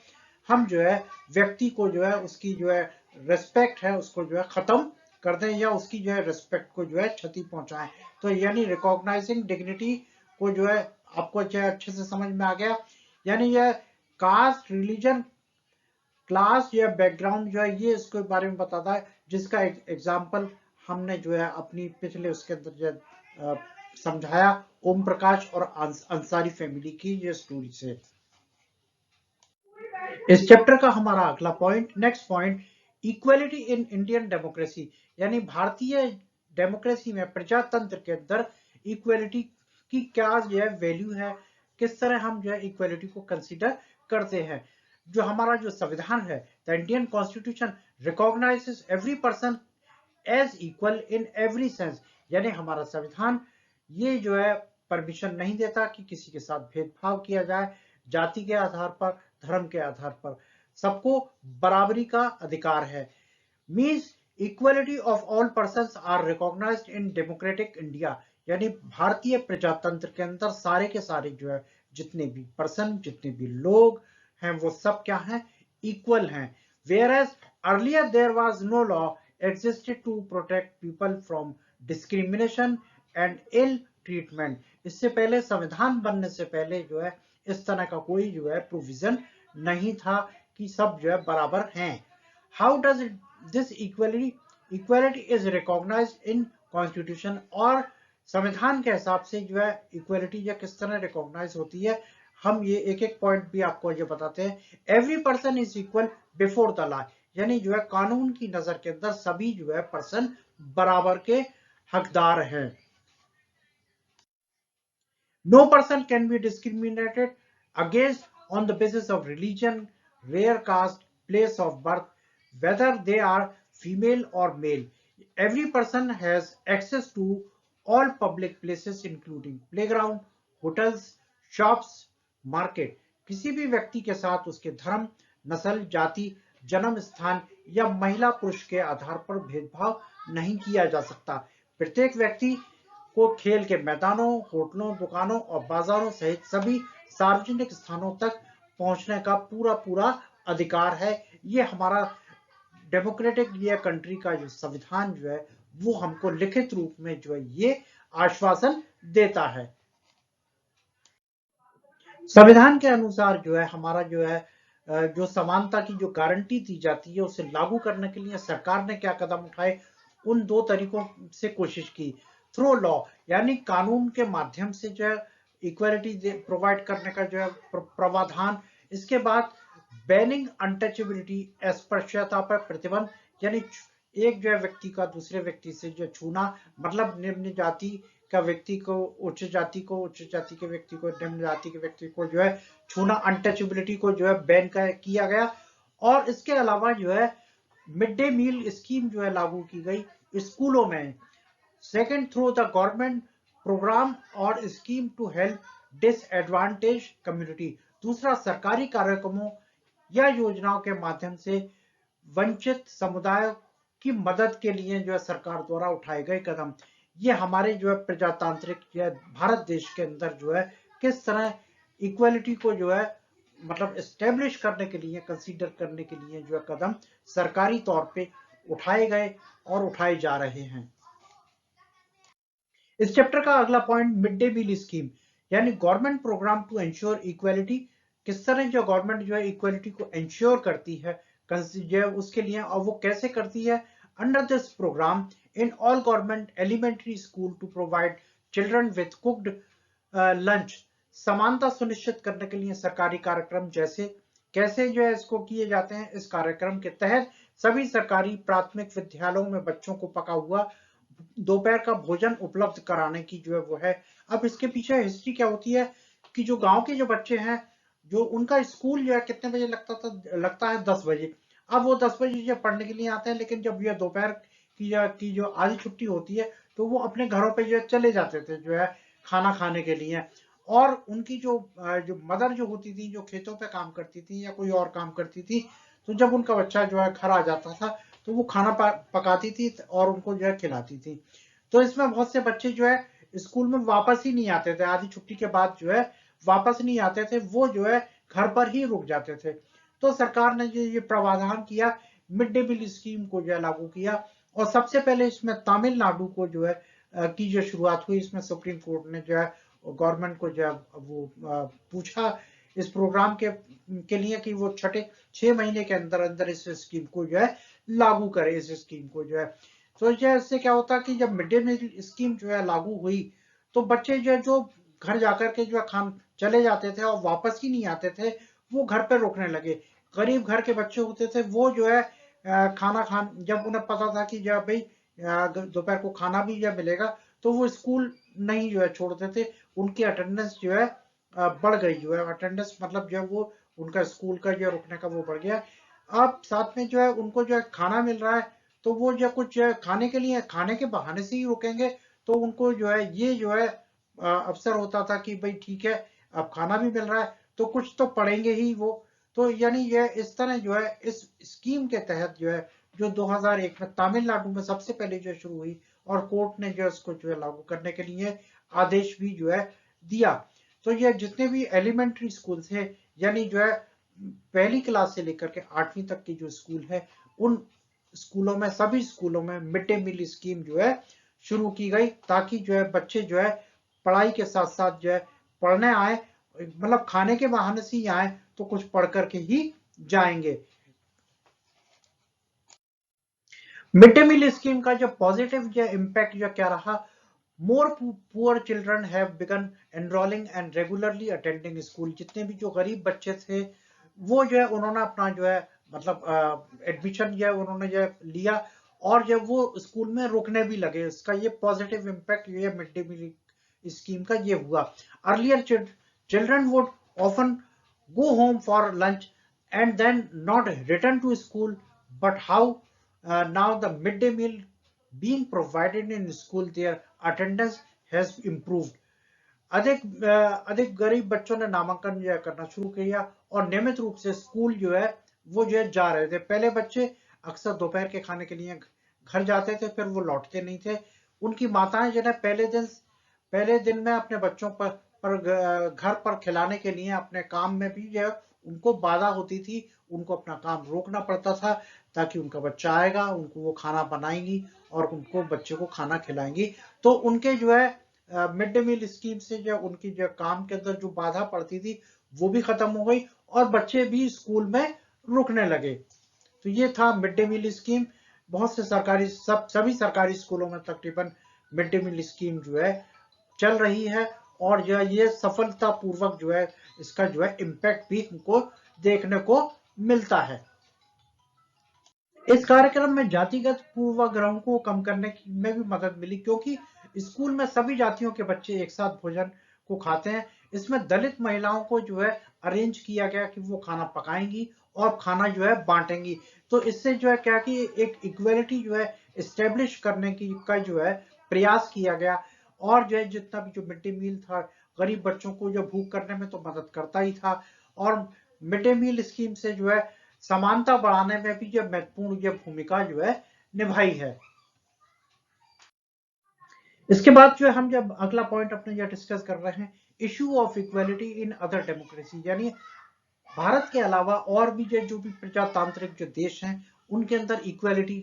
हम जो है व्यक्ति को जो है उसकी जो है रेस्पेक्ट है उसको जो है खत्म कर दें या उसकी जो है रेस्पेक्ट को जो है क्षति पहुंचाएं। तो यानी रिकॉग्नाइजिंग डिग्निटी को जो है आपको जो है अच्छे से समझ में आ गया। यानी यह कास्ट, रिलीजन, क्लास या बैकग्राउंड जो है ये इसके बारे में बताता है, जिसका एग्जाम्पल हमने जो है अपनी पिछले उसके अंदर जो समझाया ओम प्रकाश और अंसारी फैमिली की ये स्टोरी से। इस चैप्टर का हमारा अगला point, next point, equality in Indian democracy, यानी भारतीय डेमोक्रेसी में, प्रजातंत्र के अंदर इक्वलिटी की क्या जो है वैल्यू है, किस तरह हम जो है इक्वलिटी को कंसीडर करते हैं। जो हमारा जो संविधान है, the Indian constitution recognises every person as equal in every sense, यानी हमारा संविधान ये जो है परमिशन नहीं देता कि किसी के साथ भेदभाव किया जाए, जाति के आधार पर, धर्म के आधार पर, सबको बराबरी का अधिकार है। Means equality of all persons are recognised in democratic India, यानी भारतीय प्रजातंत्र के अंदर सारे के सारे जो है जितने भी पर्सन, जितने भी लोग हैं वो सब क्या हैं, इक्वल हैं। Whereas earlier there was no law existed to protect people from discrimination and ill treatment, इससे पहले संविधान बनने से पहले जो है इस तरह का कोई जो है प्रोविजन नहीं था कि सब जो है बराबर हैं। How does this equality is recognised in constitution, और संविधान के हिसाब से जो है इक्वालिटी या किस तरह रिकॉग्नाइज होती है, हम ये एक एक पॉइंट भी आपको ये बताते हैं। Every person is equal before the law, यानी जो है कानून की नजर के अंदर सभी जो है पर्सन बराबर के हकदार हैं। No person can be discriminated against on the basis of religion, rare caste, place of birth, whether they are female और male. Every person has access to all public places including playground, hotels, shops, market. किसी भी व्यक्ति के साथ उसके धर्म, नस्ल, जाति, जन्म स्थान या महिला पुरुष के आधार पर भेदभाव नहीं किया जा सकता। प्रत्येक व्यक्ति को खेल के मैदानों, होटलों, दुकानों और बाजारों सहित सभी सार्वजनिक स्थानों तक पहुंचने का पूरा अधिकार है। ये हमारा डेमोक्रेटिक ये कंट्री का जो संविधान जो है वो हमको लिखित रूप में जो है ये आश्वासन देता है। संविधान के अनुसार जो है हमारा जो है जो समानता की जो गारंटी दी जाती है उसे लागू करने के लिए सरकार ने क्या कदम उठाए, उन दो तरीकों से कोशिश की। थ्रू लॉ, यानी कानून के माध्यम से जो है इक्वालिटी प्रोवाइड करने का जो है प्रावधान। इसके बाद बैनिंग अनटचेबिलिटी, अस्पृश्यता पर प्रतिबंध, यानी एक जो है व्यक्ति का दूसरे व्यक्ति से जो छूना, मतलब निम्न जाति का व्यक्ति को उच्च जाति के व्यक्ति को निम्न जाति के व्यक्ति को जो है छूना, अनटचेबिलिटी को जो है बैन किया गया। और इसके अलावा जो है मिड डे मील स्कीम जो है लागू की गई स्कूलों में। Second, through the government program और scheme to help disadvantage community, दूसरा सरकारी कार्यक्रमों या योजनाओं के माध्यम से वंचित समुदायों की मदद के लिए जो है सरकार द्वारा उठाए गए कदम। ये हमारे जो है प्रजातांत्रिक या भारत देश के अंदर जो है किस तरह इक्वालिटी को जो है मतलब एस्टेब्लिश करने के लिए, कंसीडर करने के लिए जो है कदम सरकारी तौर पे उठाए गए और उठाए जा रहे हैं। इस चैप्टर का अगला point, mid day meal scheme, यानी government program to ensure equality, किस तरह जो गवर्नमेंट जो है इक्वालिटी को एंश्योर करती है उसके लिए, और वो कैसे करती है। Under this programme in all government elementary school to provide children with cooked lunch, समानता सुनिश्चित करने के लिए सरकारी कार्यक्रम जैसे कैसे जो है इसको किए जाते हैं। इस कार्यक्रम के तहत सभी सरकारी प्राथमिक विद्यालयों में बच्चों को पका हुआ दोपहर का भोजन उपलब्ध कराने की जो है वो है। अब इसके पीछे हिस्ट्री क्या होती है कि जो गांव के जो बच्चे हैं, जो उनका स्कूल जो है कितने बजे लगता है 10 बजे। अब वो 10 बजे जो पढ़ने के लिए आते हैं, लेकिन जब ये दोपहर की जो आधी छुट्टी होती है तो वो अपने घरों पे जो है चले जाते थे जो है खाना खाने के लिए। और उनकी जो मदर जो होती थी, जो खेतों पे काम करती थी या कोई और काम करती थी, तो जब उनका बच्चा जो है घर आ जाता था तो वो खाना पकाती थी और उनको जो है खिलाती थी। तो इसमें बहुत से बच्चे जो है स्कूल में वापस ही नहीं आते थे, आधी छुट्टी के बाद जो है वापस नहीं आते थे, वो जो है घर पर ही रुक जाते थे। तो सरकार ने जो ये प्रावधान किया, मिड डे मील स्कीम को जो है लागू किया। और सबसे पहले इसमें तमिलनाडु को जो है की जो शुरुआत हुई, इसमें सुप्रीम कोर्ट ने जो है गवर्नमेंट को जो है वो पूछा इस प्रोग्राम के लिए कि वो 6 महीने के अंदर अंदर इस स्कीम को जो है लागू करे, इस स्कीम को जो है। तो इससे क्या होता कि जब मिड डे मील स्कीम जो है लागू हुई तो बच्चे जो घर जाकर के जो है खान चले जाते थे और वापस ही नहीं आते थे, वो घर पे रुकने लगे। गरीब घर के बच्चे होते थे, वो जो है खाना खान जब उन्हें पता था कि जब भाई दोपहर को खाना भी जब मिलेगा, तो वो स्कूल नहीं जो है छोड़ते थे। उनकी अटेंडेंस जो है बढ़ गई, जो है अटेंडेंस मतलब जो है वो उनका स्कूल का जो रुकने का वो बढ़ गया। अब साथ में जो है उनको जो है खाना मिल रहा है, तो वो जो कुछ खाने के लिए खाने के बहाने से ही रुकेंगे, तो उनको जो है ये जो है अवसर होता था कि भाई ठीक है, अब खाना भी मिल रहा है तो कुछ तो पढ़ेंगे ही वो। तो यानी ये इस तरह जो है इस स्कीम के तहत जो है जो 2001 में तमिलनाडु में सबसे पहले जो शुरू हुई, और कोर्ट ने जो इसको जो है लागू करने के लिए आदेश भी जो है दिया। तो ये जितने भी एलिमेंट्री स्कूल थे, यानी जो है पहली क्लास से लेकर के 8वीं तक की जो स्कूल है, उन स्कूलों में सभी स्कूलों में मिड डे मील स्कीम जो है शुरू की गई, ताकि जो है बच्चे जो है पढ़ाई के साथ साथ जो है पढ़ने आए, मतलब खाने के बहाने से ही आए तो कुछ पढ़ करके ही जाएंगे। मिड डे मील स्कीम का जो पॉजिटिव जो इम्पैक्ट जो क्या रहा, more poor children have begun enrolling and regularly attending school. जितने भी जो गरीब बच्चे थे, वो जो है उन्होंने अपना जो है मतलब एडमिशन जो है उन्होंने जो है लिया, और जब वो स्कूल में रुकने भी लगे। इसका ये पॉजिटिव इम्पैक्ट ये मिड डे मील स्कीम का ये हुआ। Earlier children would often go home for lunch and then not return to school, but how now the midday meal being provided in school, their attendance has improved. अधिक गरीब बच्चों ने नामांकन जो है करना शुरू किया और नियमित रूप से स्कूल जो है वो जो है जा रहे थे। पहले बच्चे अक्सर दोपहर के खाने के लिए घर जाते थे, फिर वो लौटते नहीं थे। उनकी माताएं जो है पहले दिन में अपने बच्चों पर घर पर खिलाने के लिए अपने काम में भी जो है उनको बाधा होती थी, उनको अपना काम रोकना पड़ता था, ताकि उनका बच्चा आएगा, उनको वो खाना बनाएंगी और उनको बच्चे को खाना खिलाएंगी। तो उनके जो है मिड डे मील स्कीम से जो उनकी जो काम के अंदर जो बाधा पड़ती थी वो भी खत्म हो गई, और बच्चे भी स्कूल में रुकने लगे। तो ये था मिड डे मील स्कीम। बहुत से सभी सरकारी स्कूलों में तकरीबन मिड डे मील स्कीम जो है चल रही है, और जो है ये सफलता पूर्वक जो है इसका जो है इम्पैक्ट भी हमको देखने को मिलता है। इस कार्यक्रम में जातिगत पूर्वाग्रहों को कम करने में भी मदद मिली, क्योंकि स्कूल में सभी जातियों के बच्चे एक साथ भोजन को खाते हैं। इसमें दलित महिलाओं को जो है अरेंज किया गया कि वो खाना पकाएंगी और खाना जो है बांटेंगी। तो इससे जो है क्या कि एक इक्वेलिटी जो है इस्टेब्लिश करने की का जो है प्रयास किया गया। और जो है जितना भी जो मिड डे मील था, गरीब बच्चों को जो भूख करने में तो मदद करता ही था, और मिड डे मील स्कीम से जो है समानता बढ़ाने में भी जो महत्वपूर्ण जो भूमिका जो है निभाई है। इसके बाद जो है हम जब अगला पॉइंट अपने जो डिस्कस कर रहे हैं, issue of equality in other democracy, यानी भारत के अलावा और भी जो भी प्रजातांत्रिक जो देश हैं उनके अंदर इक्वालिटी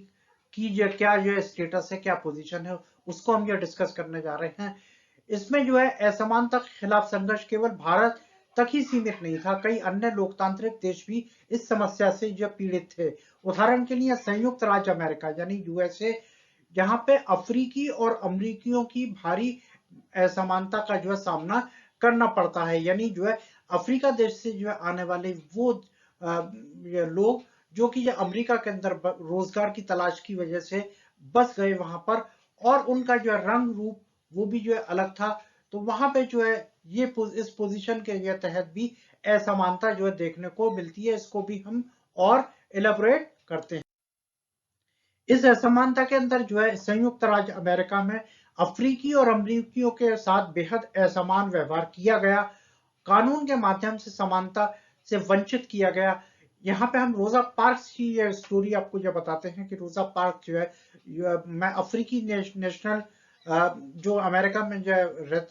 की जो क्या जो है स्टेटस है, क्या पोजीशन है, उसको हम जो डिस्कस करने जा रहे हैं। इसमें जो है असमानता के खिलाफ संघर्ष केवल भारत तक ही सीमित नहीं था, कई अन्य लोकतांत्रिक देश भी इस समस्या से जो पीड़ित थे। उदाहरण के लिए संयुक्त राज्य अमेरिका यानी यूएसए, जहां पे अफ्रीकी और अमरीकियों की भारी असमानता का जो है सामना करना पड़ता है। यानी जो है अफ्रीका देश से जो है आने वाले वो ये लोग जो कि ये अमेरिका के अंदर रोजगार की तलाश की वजह से बस गए वहां पर, और उनका जो है रंग रूप वो भी जो है अलग था। तो वहां पे जो है ये इस पोजीशन के तहत भी असमानता जो है देखने को मिलती है। इसको भी हम और एलेबोरेट करते हैं। इस असमानता के अंदर जो है संयुक्त राज्य अमेरिका में अफ्रीकी और अमरीकियों के साथ बेहद असमान व्यवहार किया गया, कानून के माध्यम से समानता से वंचित किया गया। यहाँ पे हम रोजा पार्क्स की ये स्टोरी आपको ये बताते हैं कि रोजा पार्क्स जो है मैं अफ्रीकी नेशनल जो अमेरिका में जो है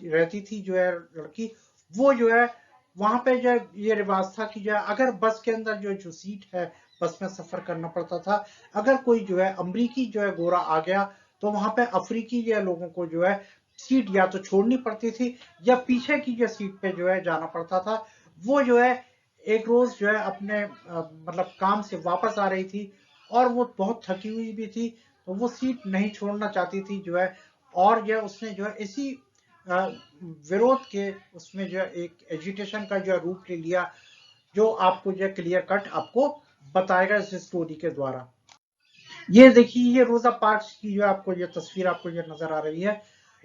रहती थी जो है लड़की, वो जो है वहां पे जो है ये रिवाज था कि जो है अगर बस के अंदर जो सीट है, बस में सफर करना पड़ता था, अगर कोई जो है अमरीकी जो है गोरा आ गया तो वहां पे अफ्रीकी जो लोगों को जो है सीट या तो छोड़नी पड़ती थी या पीछे की जो सीट पे जो है जाना पड़ता था। वो जो है एक रोज जो है अपने मतलब काम से वापस आ रही थी और वो बहुत थकी हुई भी थी, तो वो सीट नहीं छोड़ना चाहती थी जो है, और जो उसने जो है इसी विरोध के उसमें जो है एक एजिटेशन का जो रूप ले लिया, जो आपको जो क्लियर कट आपको बताएगा इस स्टोरी के द्वारा। ये देखिए ये रोजा पार्क्स की जो आपको ये तस्वीर आपको ये नजर आ रही है।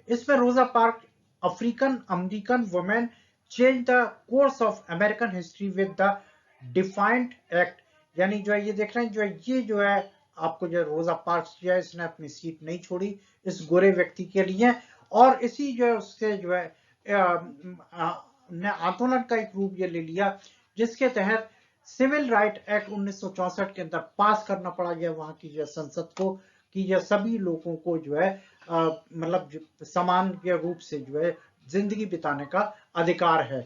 इसमें रोजा park African American women change the course of American history with the defined act, यानी जो है ये देख रहे हैं जो है ये जो है आपको जो रोजा पार्क्स जो है इसने अपनी सीट नहीं छोड़ी इस गोरे व्यक्ति के लिए, और इसी जो है उससे जो है ने आंदोलन का एक रूप ये ले लिया, जिसके तहत सिविल राइट एक्ट 1964 के अंदर पास करना पड़ा गया वहां की जो संसद को कि यह सभी लोगों को जो है मतलब समान के रूप से जो है जिंदगी बिताने का अधिकार है।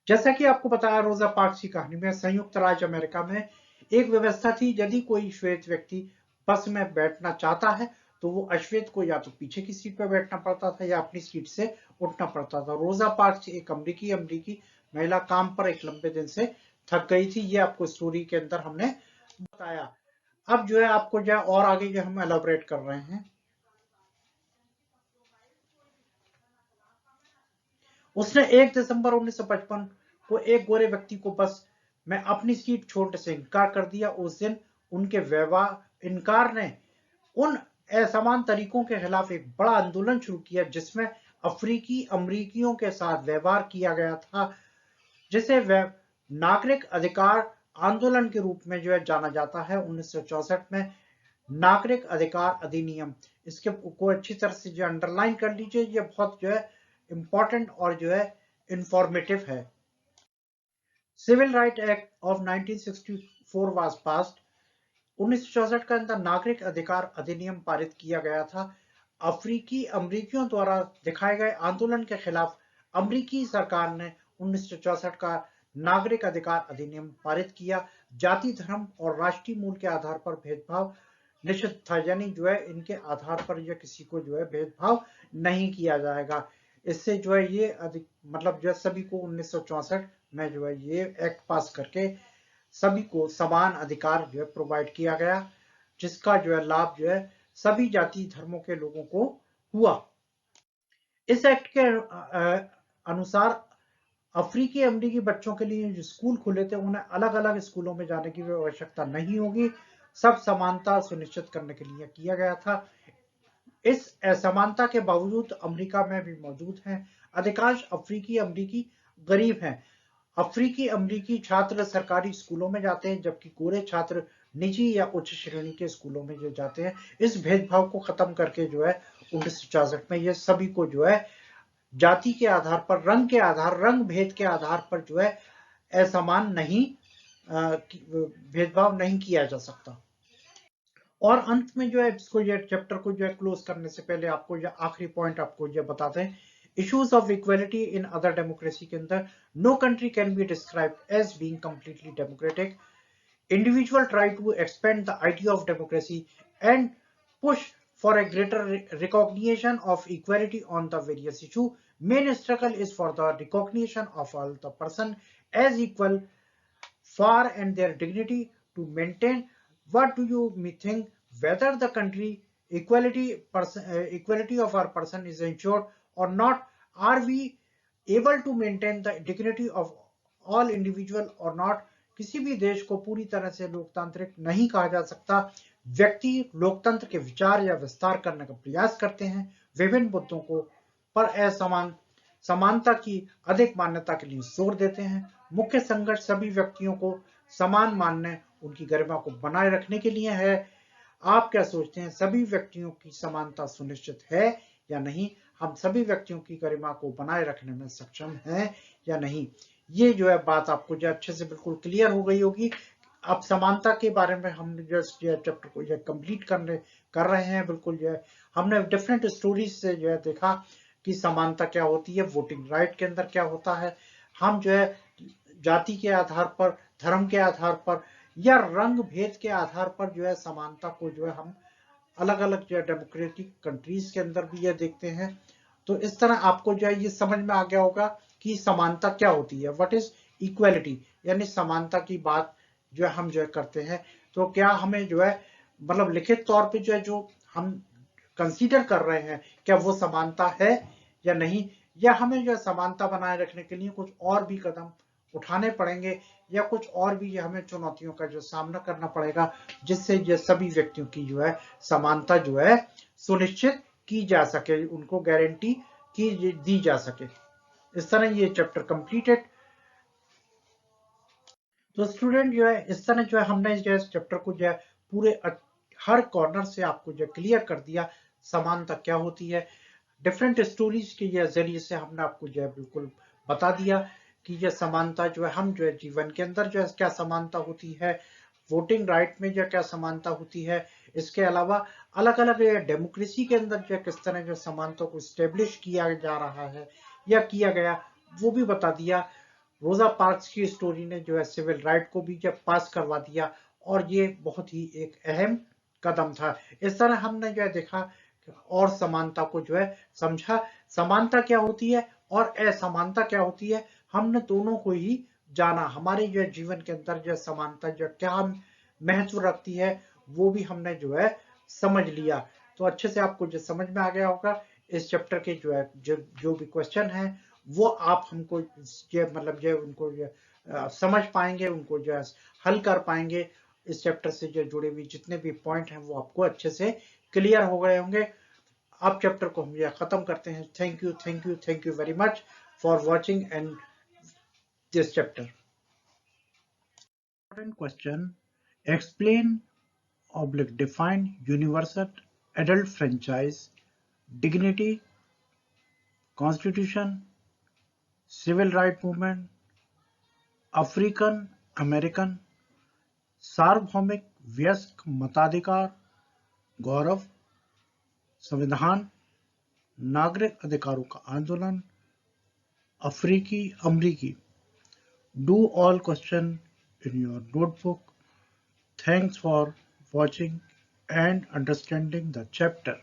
जैसा कि आपको बताया रोजा पार्क्स की कहानी में, संयुक्त राज्य अमेरिका में एक व्यवस्था थी, यदि कोई श्वेत व्यक्ति बस में बैठना चाहता है तो वो अश्वेत को या तो पीछे की सीट पर बैठना पड़ता था या अपनी सीट से उठना पड़ता था। रोजा पार्क्स एक अमरीकी महिला काम पर एक लंबे दिन से थक गई थी, ये आपको स्टोरी के अंदर हमने बताया। अब जो है आपको जो है और आगे जो हम एलाबोरेट कर रहे हैं। उसने 1 दिसंबर 1955 को एक गोरे व्यक्ति को बस में अपनी सीट छोड़ने से इनकार कर दिया। उस दिन उनके व्यवहार इनकार ने उन असमान तरीकों के खिलाफ एक बड़ा आंदोलन शुरू किया जिसमें अफ्रीकी अमरीकियों के साथ व्यवहार किया गया था, जिसे वह नागरिक अधिकार आंदोलन के रूप में जो है जाना जाता है। 1964 में नागरिक अधिकार अधिनियम, इसके को अच्छी तरह से जो अंडरलाइन कर लीजिए, ये बहुत जो है इंपॉर्टेंट और जो है इंफॉर्मेटिव है। Civil right act of 1964 was passed. 1964 के अंदर नागरिक अधिकार अधिनियम पारित किया गया था। अफ्रीकी अमरीकियों द्वारा दिखाए गए आंदोलन के खिलाफ अमरीकी सरकार ने 1964 का नागरिक अधिकार अधिनियम पारित किया। जाति धर्म और राष्ट्रीय मूल के आधार पर भेदभाव निषिद्ध था, यानी जो है इनके आधार पर या किसी को जो है भेदभाव नहीं किया जाएगा। इससे जो है ये मतलब जो है सभी को 1964 में जो है ये एक्ट पास करके सभी को समान अधिकार जो है प्रोवाइड किया गया, जिसका जो है लाभ जो है सभी जाति धर्मों के लोगों को हुआ। इस एक्ट के अनुसार अफ्रीकी अमरीकी बच्चों के लिए जो स्कूल खुले थे उन्हें अलग अलग स्कूलों में जाने की आवश्यकता नहीं होगी, सब समानता सुनिश्चित करने के लिए किया गया था। इस असमानता के बावजूद अमेरिका में भी मौजूद हैं। अधिकांश अफ्रीकी अमरीकी गरीब हैं। अफ्रीकी अमरीकी छात्र सरकारी स्कूलों में जाते हैं जबकि गोरे छात्र निजी या उच्च श्रेणी के स्कूलों में जो जाते हैं। इस भेदभाव को खत्म करके जो है 1964 में ये सभी को जो है जाति के आधार पर, रंग के आधार, रंग भेद के आधार पर जो है असमान नहीं भेदभाव नहीं किया जा सकता। और अंत में जो है इसको ये चैप्टर को जो है क्लोज करने से पहले आपको ये आखिरी पॉइंट आपको ये बताते हैं। Issues of equality in other democracy के अंदर, no country can be described as being completely democratic. Individuals try to expand the idea of democracy and push for a greater recognition of equality on the various issues. Main struggle is for the recognition of all the person as equal far and their dignity to maintain. What do you think whether the country equality of our person is ensured or not? Are we able to maintain the dignity of all individual और not, किसी भी देश को पूरी तरह से लोकतांत्रिक नहीं कहा जा सकता। व्यक्ति लोकतंत्र के विचार या विस्तार करने का प्रयास करते हैं, विभिन्न मुद्दों को पर असमान समानता की अधिक मान्यता के लिए जोर देते हैं। मुख्य संघर्ष सभी व्यक्तियों को समान मानने, उनकी गरिमा को बनाए रखने के लिए है। आप क्या सोचते हैं, सभी व्यक्तियों की समानता सुनिश्चित है या नहीं? हम सभी व्यक्तियों की गरिमा को बनाए रखने में सक्षम हैं या नहीं? ये जो है बात आपको जो अच्छे से बिल्कुल क्लियर हो गई होगी। अब समानता के बारे में हम जस्ट जो चैप्टर को जो कंप्लीट कर रहे हैं। बिल्कुल जो है हमने डिफरेंट स्टोरीज से जो है देखा कि समानता क्या होती है, वोटिंग राइट के अंदर क्या होता है। हम जो है जाति के आधार पर, धर्म के आधार पर या रंग भेद के आधार पर जो है समानता को जो है हम अलग अलग जो है डेमोक्रेटिक कंट्रीज के अंदर भी यह देखते हैं। तो इस तरह आपको जो है ये समझ में आ गया होगा कि समानता क्या होती है, व्हाट इज इक्वालिटी, यानी समानता की बात जो है हम जो है करते हैं। तो क्या हमें जो है मतलब लिखित तौर पे जो है जो हम कंसीडर कर रहे हैं, क्या वो समानता है या नहीं, या हमें जो है समानता बनाए रखने के लिए कुछ और भी कदम उठाने पड़ेंगे, या कुछ और भी हमें चुनौतियों का जो सामना करना पड़ेगा, जिससे ये सभी व्यक्तियों की जो है समानता जो है सुनिश्चित की जा सके, उनको गारंटी की दी जा सके। इस तरह ये चैप्टर कंप्लीटेड। तो स्टूडेंट जो है इस तरह जो है हमने जो है चैप्टर को जो है पूरे हर कॉर्नर से आपको जो क्लियर कर दिया समानता क्या होती है। डिफरेंट स्टोरीज के जरिए से हमने आपको जो है बिल्कुल बता दिया कि यह समानता जो है हम जो है जीवन के अंदर जो है क्या समानता होती है, वोटिंग राइट में जो क्या समानता होती है। इसके अलावा अलग अलग डेमोक्रेसी के अंदर जो किस तरह जो समानता को स्टेब्लिश किया जा रहा है या किया गया, वो भी बता दिया। रोजा पार्क्स की स्टोरी ने जो है सिविल राइट को भी जब पास करवा दिया, और ये बहुत ही एक अहम कदम था। इस तरह हमने जो है देखा और समानता को जो है समझा, समानता क्या होती है और असमानता क्या होती है, हमने दोनों को ही जाना। हमारे जो जीवन के अंदर जो समानता जो क्या महत्व रखती है, वो भी हमने जो है समझ लिया। तो अच्छे से आपको जो समझ में आ गया होगा। इस चैप्टर के जो है जो भी क्वेश्चन है वो आप हमको ये मतलब जो उनको जो समझ पाएंगे, उनको जो है हल कर पाएंगे। इस चैप्टर से जो जुड़े हुए जितने भी पॉइंट हैं वो आपको अच्छे से क्लियर हो गए होंगे। अब चैप्टर को हम यह खत्म करते हैं। Thank you, thank you, thank you very much for watching and this chapter. Important question: explain oblique define universal adult franchise, dignity, constitution, civil right movement, African American, सार्वभौमिक वयस्क मताधिकार, गौरव, संविधान, नागरिक अधिकारों का आंदोलन, अफ्रीकी अमरीकी। Do all question in your notebook. Thanks for watching and understanding the chapter.